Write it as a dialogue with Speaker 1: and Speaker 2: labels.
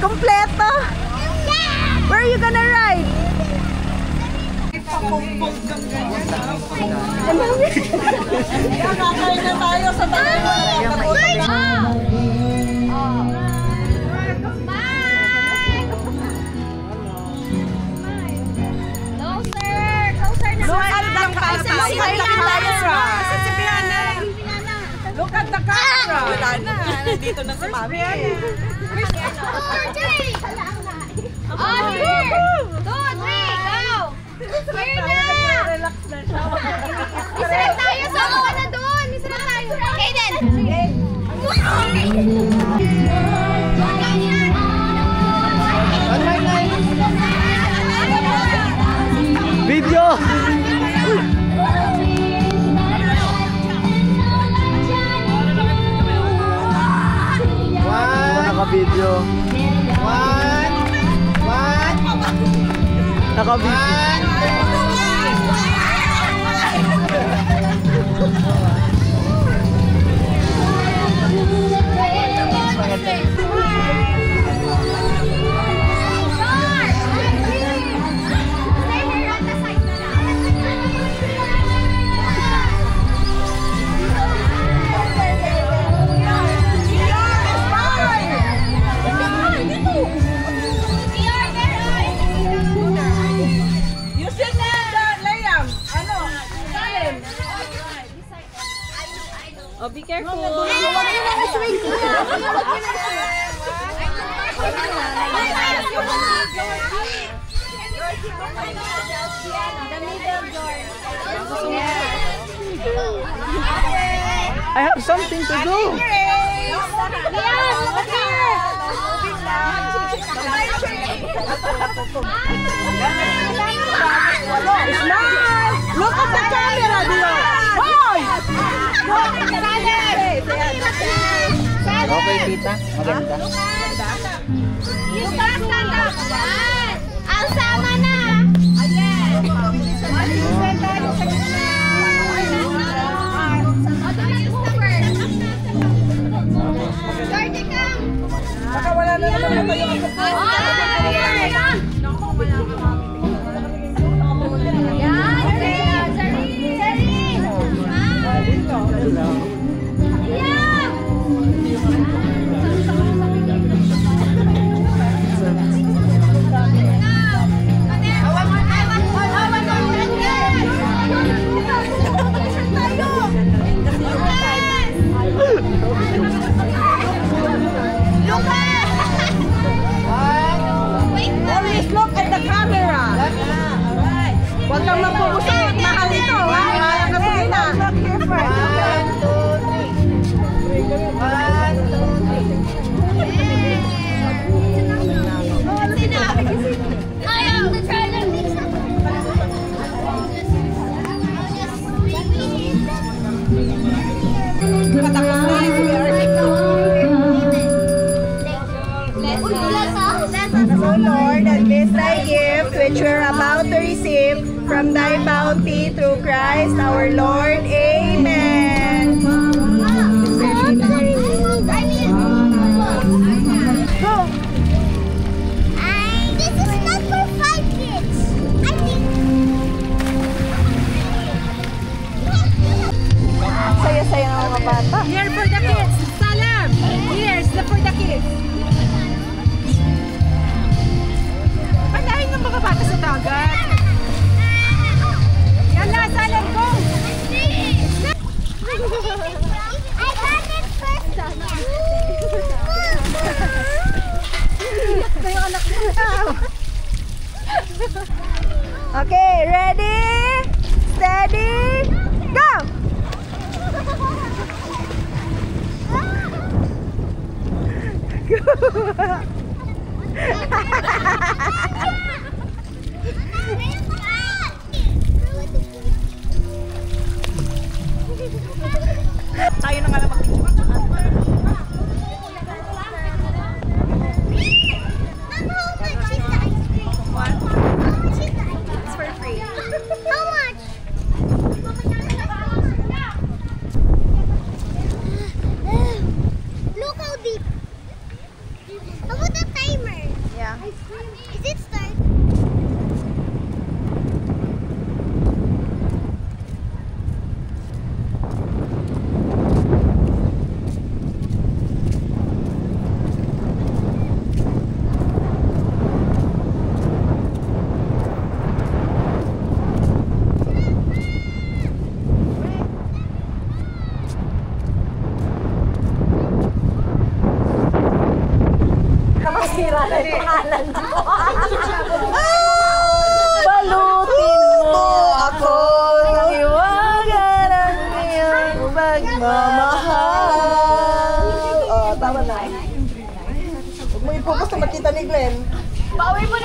Speaker 1: Kompleto. Where are you gonna ride? Kakain na tayo sa Look at the camera! Wala na. Nandito na si Mami.
Speaker 2: Oh, here! 2, 3, go! Here na!
Speaker 1: Relax na siya.
Speaker 2: Isa lang tayo! Sama ka na doon! Isa lang tayo! Kaden!
Speaker 3: Video! Naka-video.
Speaker 1: Oh, be careful.
Speaker 3: I have something to do.
Speaker 1: Smile! Look at the camera, Dio! Hoy!
Speaker 3: Okay, tita. Maganda.
Speaker 2: Ang sama na! Ayan!
Speaker 1: Baka wala na naman na tayo. Always look at the camera. Huwag kang mapupusok. Mahal ito. Mahal ang gasolina. Look here first. 1, 2, 3. So Lord, and this thy gift which we're about to receive from thy bounty through Christ our Lord. Amen. Go.
Speaker 2: This is not for 5 kids. I think.
Speaker 1: Saya-saya ng mga bata.
Speaker 4: Here for the kids. Salam. Here's the for the kids. Pandahin ng mga bata sa dagat. Yala, Salam, go!
Speaker 2: I got it first.
Speaker 1: Okay, ready, steady, go! Tayo na nga lang mag-picture. It's for free.
Speaker 2: How much? Look how deep. How about the timer?
Speaker 1: Balutin mo ako ng iwaga ng iyong pagmamahal. Oh, tama na. Huwag mo i-focus na makita ni Glenn.
Speaker 2: Pauwi mo